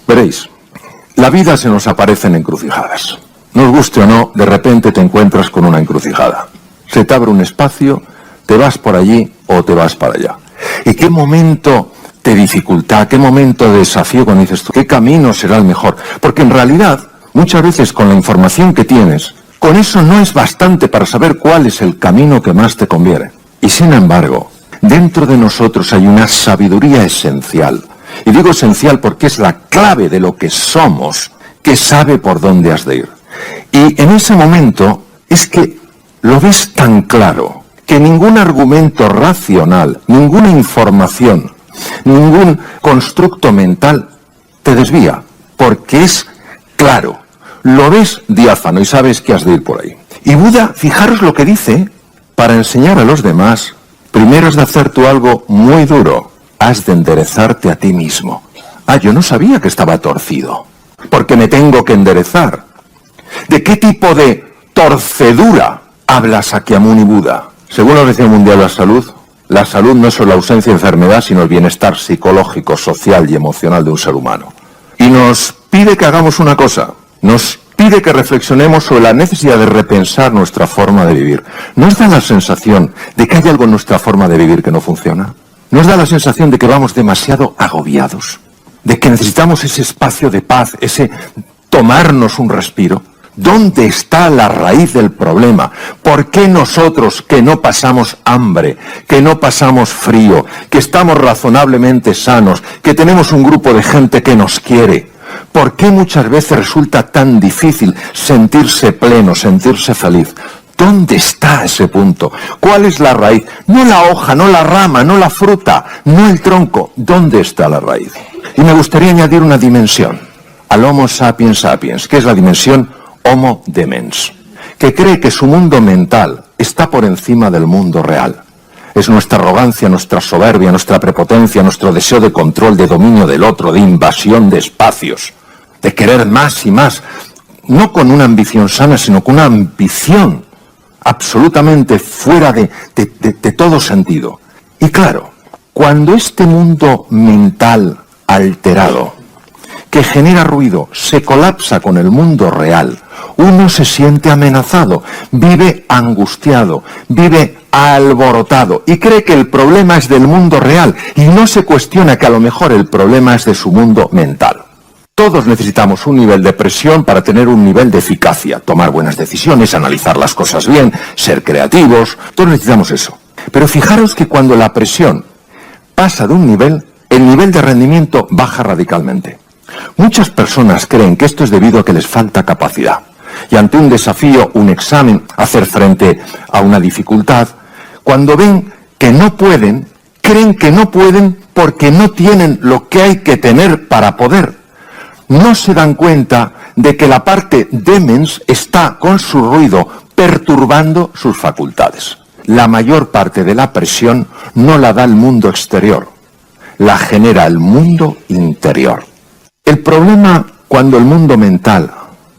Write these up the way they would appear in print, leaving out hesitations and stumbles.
Veréis, la vida se nos aparece en encrucijadas. Nos guste o no, de repente te encuentras con una encrucijada. Se te abre un espacio, te vas por allí o te vas para allá. ¿Y qué momento de dificultad, qué momento de desafío cuando dices tú, qué camino será el mejor? Porque en realidad, muchas veces con la información que tienes, con eso no es bastante para saber cuál es el camino que más te conviene. Y sin embargo, dentro de nosotros hay una sabiduría esencial. Y digo esencial porque es la clave de lo que somos, que sabe por dónde has de ir. Y en ese momento es que lo ves tan claro, que ningún argumento racional, ninguna información, ningún constructo mental te desvía, porque es claro. Lo ves diáfano y sabes que has de ir por ahí. Y Buda, fijaros lo que dice, para enseñar a los demás, primero has de hacer tú algo muy duro, has de enderezarte a ti mismo. Ah, yo no sabía que estaba torcido, porque me tengo que enderezar. ¿De qué tipo de torcedura habla Sakyamuni Buda? Según la Organización Mundial de la Salud no es solo la ausencia de enfermedad, sino el bienestar psicológico, social y emocional de un ser humano. Y nos pide que hagamos una cosa, nos pide que reflexionemos sobre la necesidad de repensar nuestra forma de vivir. ¿Nos da la sensación de que hay algo en nuestra forma de vivir que no funciona? ¿Nos da la sensación de que vamos demasiado agobiados? ¿De que necesitamos ese espacio de paz, ese tomarnos un respiro? ¿Dónde está la raíz del problema? ¿Por qué nosotros, que no pasamos hambre, que no pasamos frío, que estamos razonablemente sanos, que tenemos un grupo de gente que nos quiere, por qué muchas veces resulta tan difícil sentirse pleno, sentirse feliz? ¿Dónde está ese punto? ¿Cuál es la raíz? No la hoja, no la rama, no la fruta, no el tronco. ¿Dónde está la raíz? Y me gustaría añadir una dimensión al Homo sapiens sapiens, que es la dimensión Homo demens, que cree que su mundo mental está por encima del mundo real. Es nuestra arrogancia, nuestra soberbia, nuestra prepotencia, nuestro deseo de control, de dominio del otro, de invasión de espacios, de querer más y más, no con una ambición sana, sino con una ambición absolutamente fuera de todo sentido. Y claro, cuando este mundo mental alterado, que genera ruido, se colapsa con el mundo real, uno se siente amenazado, vive angustiado, vive alborotado y cree que el problema es del mundo real y no se cuestiona que a lo mejor el problema es de su mundo mental. Todos necesitamos un nivel de presión para tener un nivel de eficacia, tomar buenas decisiones, analizar las cosas bien, ser creativos, todos necesitamos eso. Pero fijaros que cuando la presión pasa de un nivel, el nivel de rendimiento baja radicalmente. Muchas personas creen que esto es debido a que les falta capacidad. Y ante un desafío, un examen, hacer frente a una dificultad, cuando ven que no pueden, creen que no pueden porque no tienen lo que hay que tener para poder. No se dan cuenta de que la parte demens está con su ruido perturbando sus facultades. La mayor parte de la presión no la da el mundo exterior, la genera el mundo interior. El problema cuando el mundo mental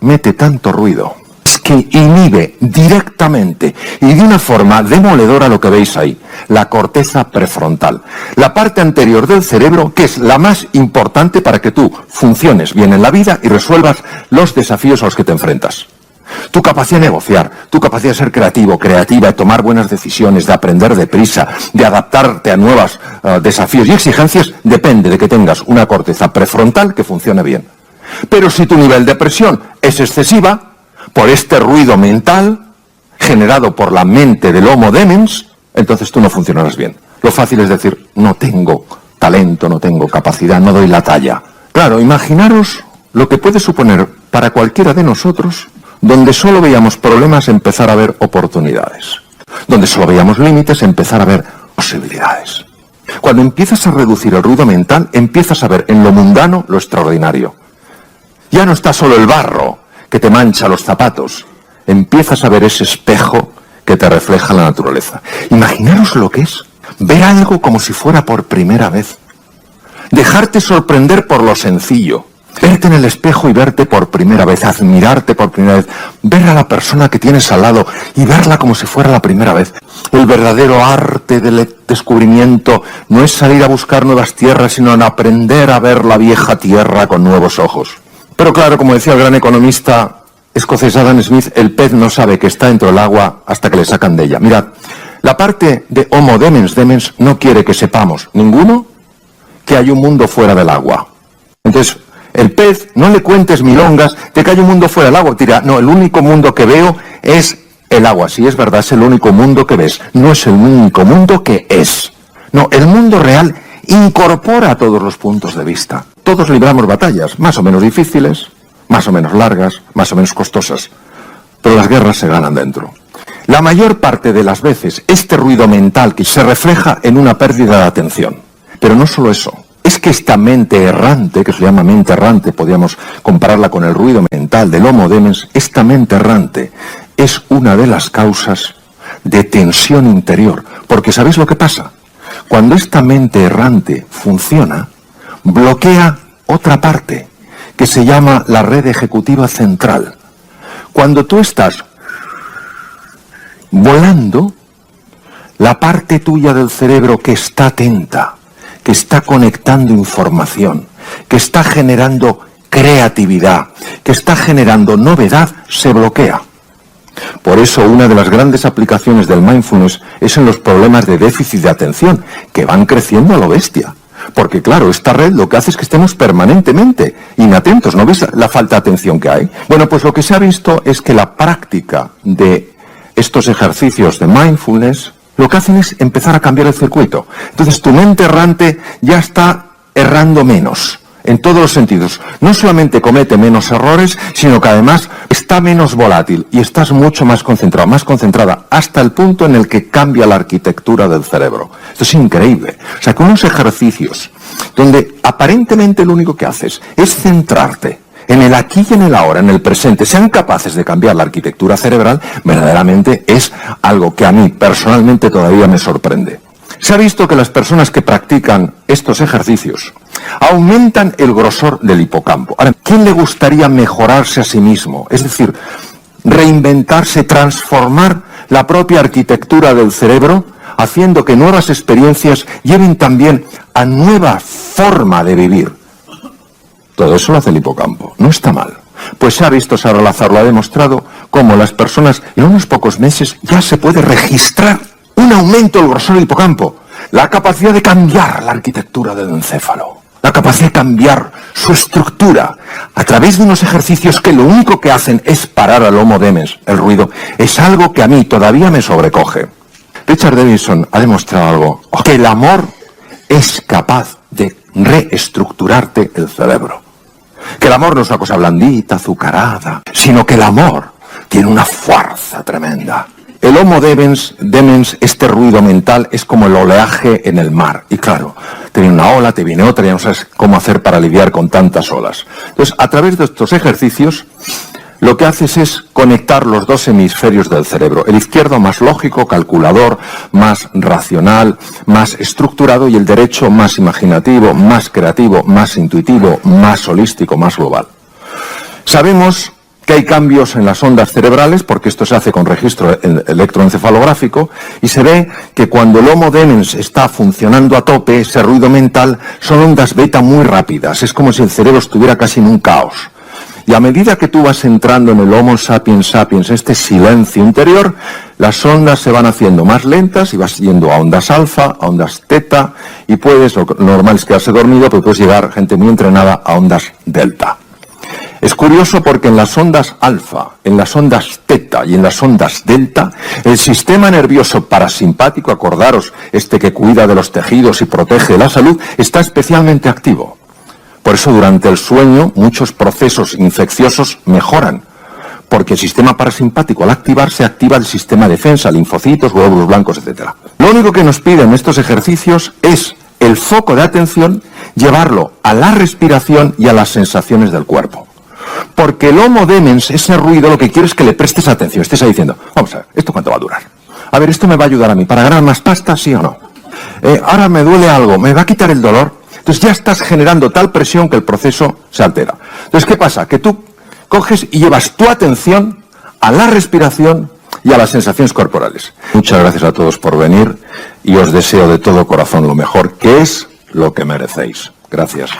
mete tanto ruido es que inhibe directamente y de una forma demoledora lo que veis ahí, la corteza prefrontal, la parte anterior del cerebro que es la más importante para que tú funciones bien en la vida y resuelvas los desafíos a los que te enfrentas. Tu capacidad de negociar, tu capacidad de ser creativo, creativa, de tomar buenas decisiones, de aprender deprisa, de adaptarte a nuevos desafíos y exigencias, depende de que tengas una corteza prefrontal que funcione bien. Pero si tu nivel de presión es excesiva, por este ruido mental generado por la mente del Homo demens, entonces tú no funcionarás bien. Lo fácil es decir, no tengo talento, no tengo capacidad, no doy la talla. Claro, imaginaros lo que puede suponer para cualquiera de nosotros, donde solo veíamos problemas, empezar a ver oportunidades. Donde solo veíamos límites, empezar a ver posibilidades. Cuando empiezas a reducir el ruido mental, empiezas a ver en lo mundano lo extraordinario. Ya no está solo el barro que te mancha los zapatos, empiezas a ver ese espejo que te refleja la naturaleza. Imaginaros lo que es ver algo como si fuera por primera vez. Dejarte sorprender por lo sencillo. Verte en el espejo y verte por primera vez, admirarte por primera vez, ver a la persona que tienes al lado y verla como si fuera la primera vez. El verdadero arte del descubrimiento no es salir a buscar nuevas tierras, sino en aprender a ver la vieja tierra con nuevos ojos. Pero claro, como decía el gran economista escocés Adam Smith, el pez no sabe que está dentro del agua hasta que le sacan de ella. Mirad, la parte de Homo demens demens no quiere que sepamos, ninguno, que hay un mundo fuera del agua. Entonces, el pez, no le cuentes milongas de que hay un mundo fuera del agua. Dirá, no, el único mundo que veo es el agua. Sí, es verdad, es el único mundo que ves. No es el único mundo que es. No, el mundo real incorpora todos los puntos de vista. Todos libramos batallas, más o menos difíciles, más o menos largas, más o menos costosas. Pero las guerras se ganan dentro. La mayor parte de las veces, este ruido mental que se refleja en una pérdida de atención. Pero no solo eso. Es que esta mente errante, que se llama mente errante, podríamos compararla con el ruido mental del Homo demens, esta mente errante es una de las causas de tensión interior. Porque ¿sabéis lo que pasa? Cuando esta mente errante funciona, bloquea otra parte, que se llama la red ejecutiva central. Cuando tú estás volando, la parte tuya del cerebro que está atenta, que está conectando información, que está generando creatividad, que está generando novedad, se bloquea. Por eso una de las grandes aplicaciones del mindfulness es en los problemas de déficit de atención, que van creciendo a lo bestia. Porque claro, esta red lo que hace es que estemos permanentemente inatentos. ¿No veis la falta de atención que hay? Bueno, pues lo que se ha visto es que la práctica de estos ejercicios de mindfulness lo que hacen es empezar a cambiar el circuito. Entonces tu mente errante ya está errando menos, en todos los sentidos. No solamente comete menos errores, sino que además está menos volátil y estás mucho más concentrado, más concentrada, hasta el punto en el que cambia la arquitectura del cerebro. Esto es increíble. O sea, con unos ejercicios donde aparentemente lo único que haces es centrarte en el aquí y en el ahora, en el presente, sean capaces de cambiar la arquitectura cerebral, verdaderamente es algo que a mí personalmente todavía me sorprende. Se ha visto que las personas que practican estos ejercicios aumentan el grosor del hipocampo. Ahora, ¿quién le gustaría mejorarse a sí mismo? Es decir, reinventarse, transformar la propia arquitectura del cerebro, haciendo que nuevas experiencias lleven también a nueva forma de vivir. Todo eso lo hace el hipocampo, no está mal. Pues se ha visto, Sara Lazar lo ha demostrado, cómo las personas en unos pocos meses ya se puede registrar un aumento del grosor del hipocampo, la capacidad de cambiar la arquitectura del encéfalo, la capacidad de cambiar su estructura a través de unos ejercicios que lo único que hacen es parar al Homo demens, el ruido. Es algo que a mí todavía me sobrecoge. Richard Davidson ha demostrado algo, que el amor es capaz de reestructurarte el cerebro. Que el amor no es una cosa blandita, azucarada, sino que el amor tiene una fuerza tremenda. El Homo demens, este ruido mental, es como el oleaje en el mar. Y claro, te viene una ola, te viene otra, ya no sabes cómo hacer para lidiar con tantas olas. Entonces, a través de estos ejercicios, lo que haces es conectar los dos hemisferios del cerebro. El izquierdo más lógico, calculador, más racional, más estructurado, y el derecho más imaginativo, más creativo, más intuitivo, más holístico, más global. Sabemos que hay cambios en las ondas cerebrales, porque esto se hace con registro electroencefalográfico, y se ve que cuando el Homo demens está funcionando a tope, ese ruido mental, son ondas beta muy rápidas. Es como si el cerebro estuviera casi en un caos. Y a medida que tú vas entrando en el Homo sapiens sapiens, este silencio interior, las ondas se van haciendo más lentas y vas yendo a ondas alfa, a ondas teta, y puedes, lo normal es quedarse dormido, pero puedes llegar, gente muy entrenada, a ondas delta. Es curioso porque en las ondas alfa, en las ondas teta y en las ondas delta, el sistema nervioso parasimpático, acordaros, este que cuida de los tejidos y protege la salud, está especialmente activo. Por eso durante el sueño muchos procesos infecciosos mejoran, porque el sistema parasimpático al activarse activa el sistema de defensa, linfocitos, glóbulos blancos, etc. Lo único que nos piden estos ejercicios es el foco de atención, llevarlo a la respiración y a las sensaciones del cuerpo. Porque el Homo demens, ese ruido, lo que quiere es que le prestes atención, estés ahí diciendo, vamos a ver, ¿esto cuánto va a durar? A ver, ¿esto me va a ayudar a mí para ganar más pasta, sí o no? Ahora me duele algo, ¿me va a quitar el dolor? Entonces ya estás generando tal presión que el proceso se altera. Entonces, ¿qué pasa? Que tú coges y llevas tu atención a la respiración y a las sensaciones corporales. Muchas gracias a todos por venir y os deseo de todo corazón lo mejor, que es lo que merecéis. Gracias.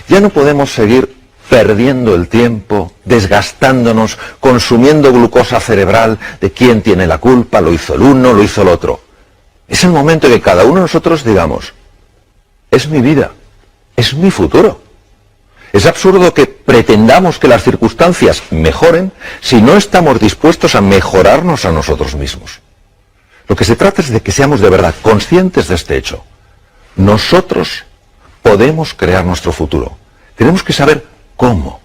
Ya no podemos seguir perdiendo el tiempo, desgastándonos, consumiendo glucosa cerebral de quién tiene la culpa, lo hizo el uno, lo hizo el otro. Es el momento en que cada uno de nosotros digamos, es mi vida, es mi futuro. Es absurdo que pretendamos que las circunstancias mejoren si no estamos dispuestos a mejorarnos a nosotros mismos. Lo que se trata es de que seamos de verdad conscientes de este hecho. Nosotros podemos crear nuestro futuro. Tenemos que saber cómo,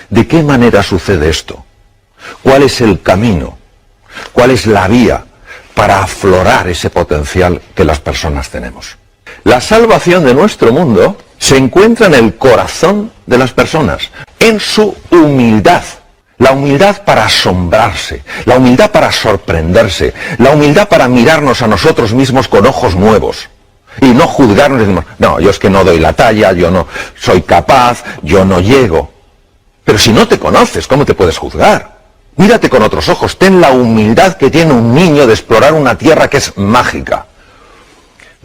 de qué manera sucede esto, cuál es el camino, cuál es la vía para aflorar ese potencial que las personas tenemos. La salvación de nuestro mundo se encuentra en el corazón de las personas, en su humildad. La humildad para asombrarse, la humildad para sorprenderse, la humildad para mirarnos a nosotros mismos con ojos nuevos. Y no juzgarnos y decir, no, yo es que no doy la talla, yo no soy capaz, yo no llego. Pero si no te conoces, ¿cómo te puedes juzgar? Mírate con otros ojos, ten la humildad que tiene un niño de explorar una tierra que es mágica.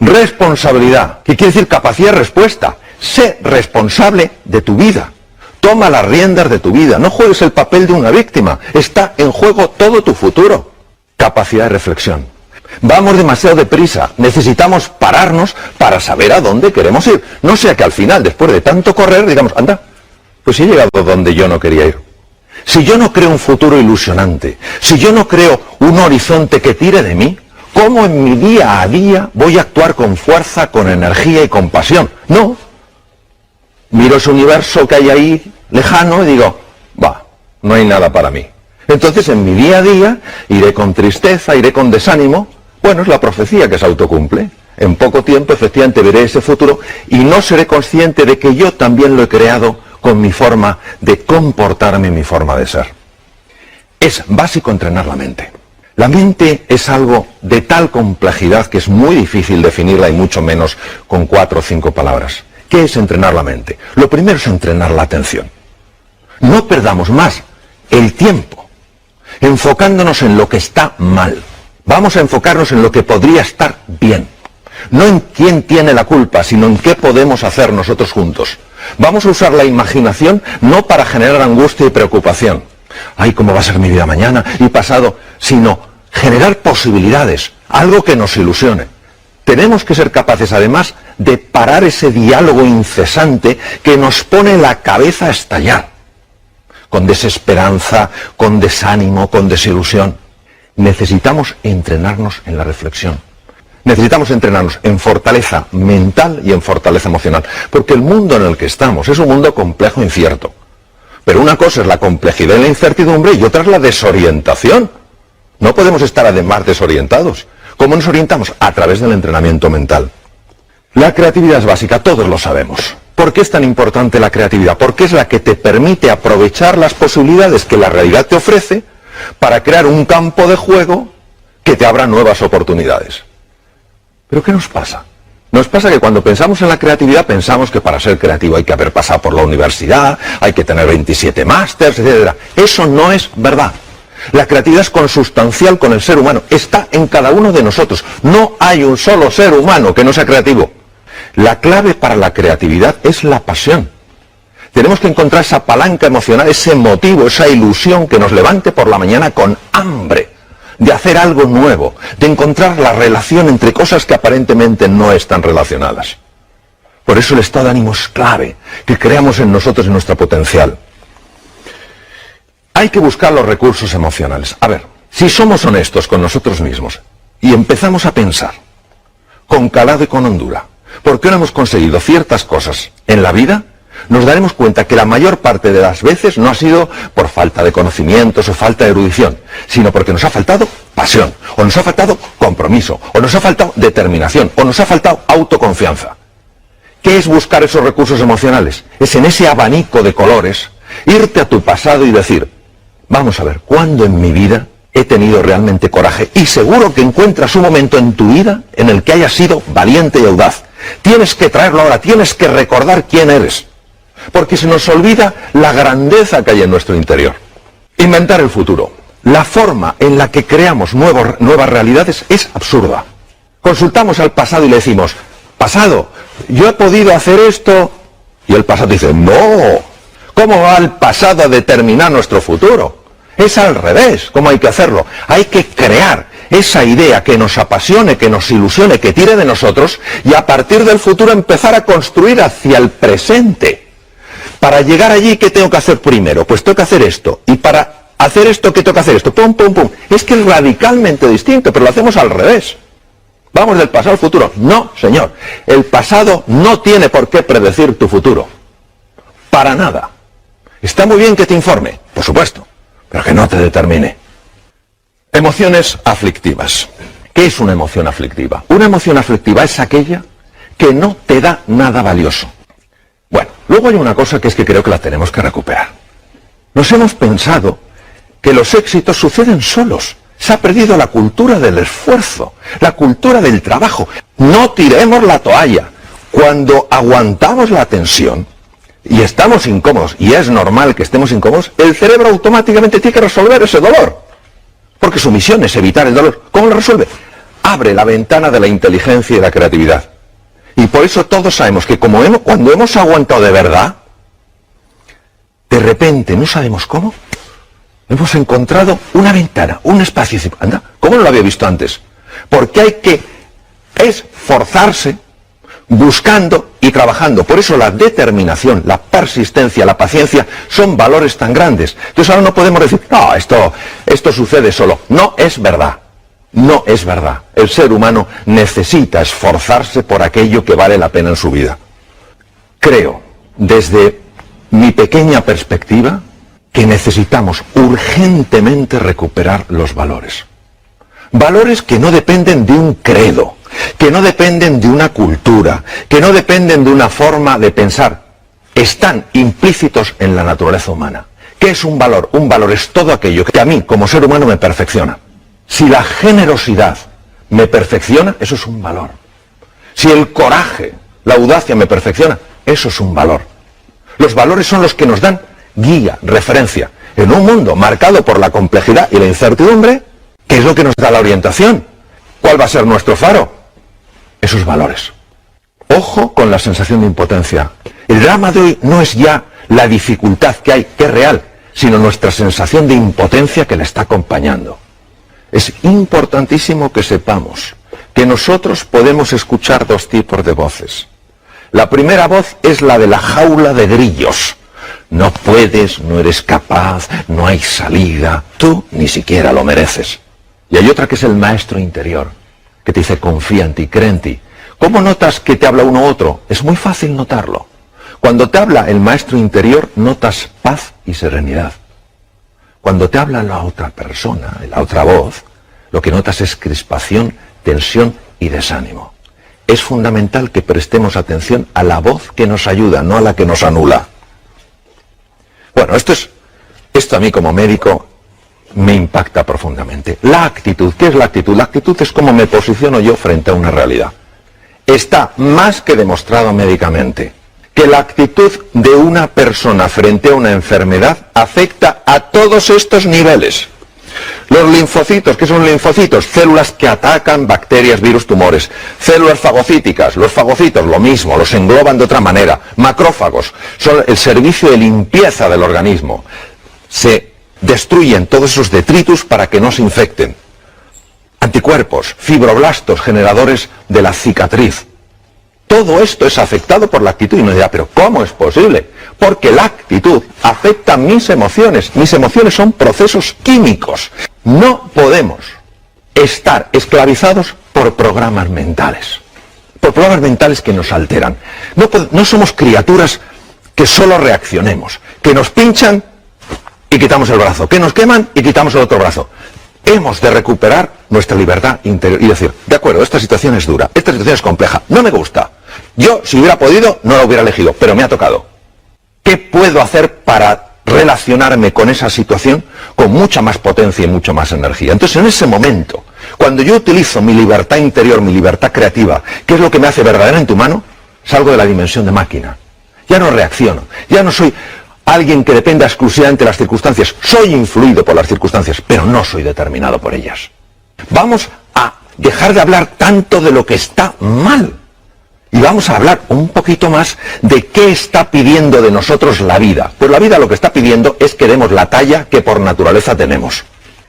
Responsabilidad, ¿qué quiere decir capacidad de respuesta? Sé responsable de tu vida. Toma las riendas de tu vida. No juegues el papel de una víctima. Está en juego todo tu futuro. Capacidad de reflexión. Vamos demasiado deprisa. Necesitamos pararnos para saber a dónde queremos ir. No sea que al final, después de tanto correr, digamos, anda, pues he llegado donde yo no quería ir. Si yo no creo un futuro ilusionante, si yo no creo un horizonte que tire de mí, ¿cómo en mi día a día voy a actuar con fuerza, con energía y con pasión? No. Miro ese universo que hay ahí lejano y digo, no hay nada para mí. Entonces en mi día a día iré con tristeza, iré con desánimo. Bueno, es la profecía que se autocumple. En poco tiempo efectivamente veré ese futuro y no seré consciente de que yo también lo he creado con mi forma de comportarme, mi forma de ser. Es básico entrenar la mente. La mente es algo de tal complejidad que es muy difícil definirla y mucho menos con 4 o 5 palabras. ¿Qué es entrenar la mente? Lo primero es entrenar la atención. No perdamos más el tiempo enfocándonos en lo que está mal. Vamos a enfocarnos en lo que podría estar bien. No en quién tiene la culpa, sino en qué podemos hacer nosotros juntos. Vamos a usar la imaginación no para generar angustia y preocupación. Ay, ¿cómo va a ser mi vida mañana y pasado? Sino generar posibilidades, algo que nos ilusione. Tenemos que ser capaces, además, de parar ese diálogo incesante que nos pone la cabeza a estallar. Con desesperanza, con desánimo, con desilusión. Necesitamos entrenarnos en la reflexión. Necesitamos entrenarnos en fortaleza mental y en fortaleza emocional. Porque el mundo en el que estamos es un mundo complejo e incierto. Pero una cosa es la complejidad y la incertidumbre y otra es la desorientación. No podemos estar además desorientados. ¿Cómo nos orientamos? A través del entrenamiento mental. La creatividad es básica, todos lo sabemos. ¿Por qué es tan importante la creatividad? Porque es la que te permite aprovechar las posibilidades que la realidad te ofrece para crear un campo de juego que te abra nuevas oportunidades. ¿Pero qué nos pasa? Nos pasa que cuando pensamos en la creatividad pensamos que para ser creativo hay que haber pasado por la universidad, hay que tener 27 másters, etc. Eso no es verdad. La creatividad es consustancial con el ser humano, está en cada uno de nosotros. No hay un solo ser humano que no sea creativo. La clave para la creatividad es la pasión. Tenemos que encontrar esa palanca emocional, ese motivo, esa ilusión que nos levante por la mañana con hambre de hacer algo nuevo, de encontrar la relación entre cosas que aparentemente no están relacionadas. Por eso el estado de ánimo es clave, que creamos en nosotros y en nuestro potencial. Hay que buscar los recursos emocionales. A ver, si somos honestos con nosotros mismos y empezamos a pensar con calado y con hondura, ¿por qué no hemos conseguido ciertas cosas en la vida? Nos daremos cuenta que la mayor parte de las veces no ha sido por falta de conocimientos o falta de erudición, sino porque nos ha faltado pasión, o nos ha faltado compromiso, o nos ha faltado determinación, o nos ha faltado autoconfianza. ¿Qué es buscar esos recursos emocionales? Es en ese abanico de colores irte a tu pasado y decir, vamos a ver, ¿cuándo en mi vida he tenido realmente coraje y seguro que encuentras un momento en tu vida en el que hayas sido valiente y audaz. Tienes que traerlo ahora, tienes que recordar quién eres, porque se nos olvida la grandeza que hay en nuestro interior. Inventar el futuro. La forma en la que creamos nuevas realidades es absurda. Consultamos al pasado y le decimos, pasado, yo he podido hacer esto, y el pasado dice, no, ¿cómo va el pasado a determinar nuestro futuro? Es al revés, ¿cómo hay que hacerlo? Hay que crear esa idea que nos apasione, que nos ilusione, que tire de nosotros, y a partir del futuro empezar a construir hacia el presente. Para llegar allí, ¿qué tengo que hacer primero? Pues tengo que hacer esto, y para hacer esto, ¿qué tengo que hacer esto? Pum, pum, pum. Es que es radicalmente distinto, pero lo hacemos al revés. Vamos del pasado al futuro. No, señor. El pasado no tiene por qué predecir tu futuro. Para nada. Está muy bien que te informe, por supuesto, pero que no te determine. Emociones aflictivas. ¿Qué es una emoción aflictiva? Una emoción aflictiva es aquella que no te da nada valioso. Bueno, luego hay una cosa que es que creo que la tenemos que recuperar. Nos hemos pensado que los éxitos suceden solos. Se ha perdido la cultura del esfuerzo, la cultura del trabajo. No tiremos la toalla. Cuando aguantamos la tensión y estamos incómodos, y es normal que estemos incómodos, el cerebro automáticamente tiene que resolver ese dolor. Porque su misión es evitar el dolor. ¿Cómo lo resuelve? Abre la ventana de la inteligencia y la creatividad. Y por eso todos sabemos que cuando hemos aguantado de verdad, de repente, no sabemos cómo, hemos encontrado una ventana, un espacio. Anda, ¿cómo no lo había visto antes? Porque hay que esforzarse buscando y trabajando. Por eso la determinación, la persistencia, la paciencia son valores tan grandes. Entonces ahora no podemos decir, no, esto sucede solo. No es verdad. No es verdad. El ser humano necesita esforzarse por aquello que vale la pena en su vida. Creo, desde mi pequeña perspectiva, que necesitamos urgentemente recuperar los valores. Valores que no dependen de un credo, que no dependen de una cultura, que no dependen de una forma de pensar. Están implícitos en la naturaleza humana. ¿Qué es un valor? Un valor es todo aquello que a mí, como ser humano, me perfecciona. Si la generosidad me perfecciona, eso es un valor. Si el coraje, la audacia me perfecciona, eso es un valor. Los valores son los que nos dan guía, referencia. En un mundo marcado por la complejidad y la incertidumbre, ¿qué es lo que nos da la orientación? ¿Cuál va a ser nuestro faro? Esos valores. Ojo con la sensación de impotencia. El drama de hoy no es ya la dificultad que hay, que es real, sino nuestra sensación de impotencia que la está acompañando. Es importantísimo que sepamos que nosotros podemos escuchar dos tipos de voces. La primera voz es la de la jaula de grillos. No puedes, no eres capaz, no hay salida, tú ni siquiera lo mereces. Y hay otra que es el maestro interior, que te dice confía en ti, cree en ti. ¿Cómo notas que te habla uno u otro? Es muy fácil notarlo. Cuando te habla el maestro interior, notas paz y serenidad. Cuando te habla la otra persona, la otra voz, lo que notas es crispación, tensión y desánimo. Es fundamental que prestemos atención a la voz que nos ayuda, no a la que nos anula. Bueno, esto a mí como médico me impacta profundamente. La actitud, ¿qué es la actitud? La actitud es cómo me posiciono yo frente a una realidad. Está más que demostrado médicamente que la actitud de una persona frente a una enfermedad afecta a todos estos niveles. Los linfocitos, ¿qué son linfocitos? Células que atacan bacterias, virus, tumores. Células fagocíticas, los fagocitos, lo mismo, los engloban de otra manera. Macrófagos, son el servicio de limpieza del organismo. Se destruyen todos esos detritus para que no se infecten. Anticuerpos, fibroblastos, generadores de la cicatriz. Todo esto es afectado por la actitud. Y uno dirá, ¿pero cómo es posible? Porque la actitud afecta mis emociones. Mis emociones son procesos químicos. No podemos estar esclavizados por programas mentales. Por programas mentales que nos alteran. No somos criaturas que solo reaccionemos. Que nos pinchan y quitamos el brazo. Que nos queman y quitamos el otro brazo. Hemos de recuperar nuestra libertad interior y decir, de acuerdo, esta situación es dura, esta situación es compleja, no me gusta. Yo, si hubiera podido, no lo hubiera elegido, pero me ha tocado. ¿Qué puedo hacer para relacionarme con esa situación con mucha más potencia y mucha más energía. Entonces, en ese momento, cuando yo utilizo mi libertad interior, mi libertad creativa, que es lo que me hace verdaderamente humano, salgo de la dimensión de máquina. Ya no reacciono, ya no soy alguien que dependa exclusivamente de las circunstancias. Soy influido por las circunstancias, pero no soy determinado por ellas. Vamos a dejar de hablar tanto de lo que está mal y vamos a hablar un poquito más de qué está pidiendo de nosotros la vida. Pues la vida lo que está pidiendo es que demos la talla que por naturaleza tenemos.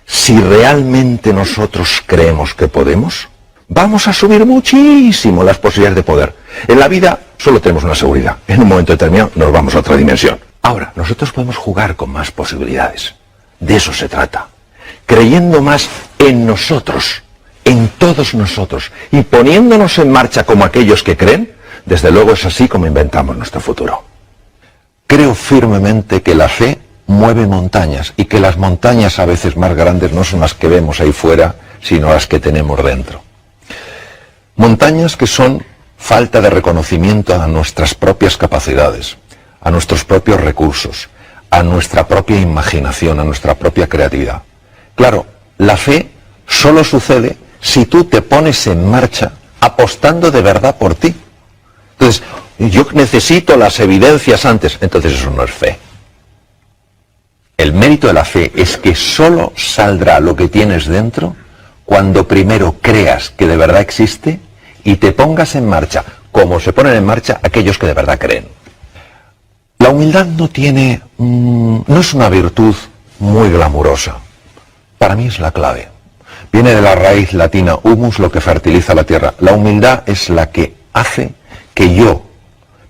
Si realmente nosotros creemos que podemos, vamos a subir muchísimo las posibilidades de poder. En la vida solo tenemos una seguridad. En un momento determinado nos vamos a otra dimensión. Ahora, nosotros podemos jugar con más posibilidades. De eso se trata. Creyendo más en nosotros, en todos nosotros, y poniéndonos en marcha como aquellos que creen, desde luego es así como inventamos nuestro futuro. Creo firmemente que la fe mueve montañas, y que las montañas a veces más grandes no son las que vemos ahí fuera, sino las que tenemos dentro. Montañas que son falta de reconocimiento a nuestras propias capacidades, a nuestros propios recursos, a nuestra propia imaginación, a nuestra propia creatividad. Claro, la fe solo sucede si tú te pones en marcha apostando de verdad por ti. Entonces, yo necesito las evidencias antes, entonces eso no es fe. El mérito de la fe es que solo saldrá lo que tienes dentro cuando primero creas que de verdad existe y te pongas en marcha, como se ponen en marcha aquellos que de verdad creen. La humildad no es una virtud muy glamurosa. Para mí es la clave. Viene de la raíz latina humus, lo que fertiliza la tierra. La humildad es la que hace que yo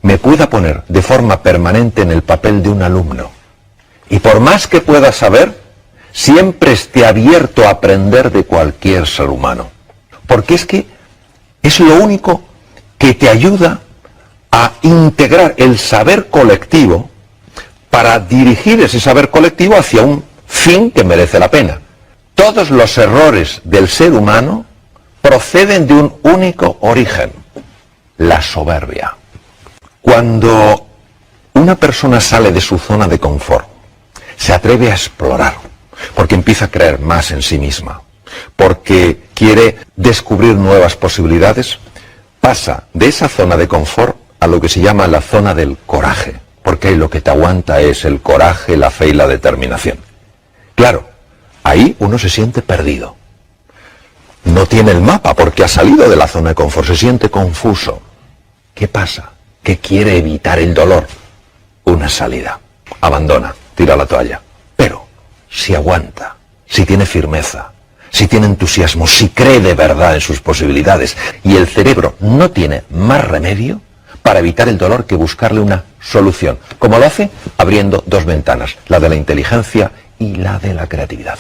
me pueda poner de forma permanente en el papel de un alumno. Y por más que pueda saber, siempre esté abierto a aprender de cualquier ser humano. Porque es que es lo único que te ayuda a integrar el saber colectivo para dirigir ese saber colectivo hacia un fin que merece la pena. Todos los errores del ser humano proceden de un único origen: la soberbia. Cuando una persona sale de su zona de confort, se atreve a explorar, porque empieza a creer más en sí misma, porque quiere descubrir nuevas posibilidades, pasa de esa zona de confort a lo que se llama la zona del coraje, porque ahí lo que te aguanta es el coraje, la fe y la determinación. Claro, ahí uno se siente perdido. No tiene el mapa porque ha salido de la zona de confort, se siente confuso. ¿Qué pasa? Que quiere evitar el dolor. Una salida. Abandona, tira la toalla. Pero si aguanta, si tiene firmeza, si tiene entusiasmo, si cree de verdad en sus posibilidades, y el cerebro no tiene más remedio para evitar el dolor que buscarle una solución. ¿Cómo lo hace? Abriendo dos ventanas, la de la inteligencia y la de la creatividad.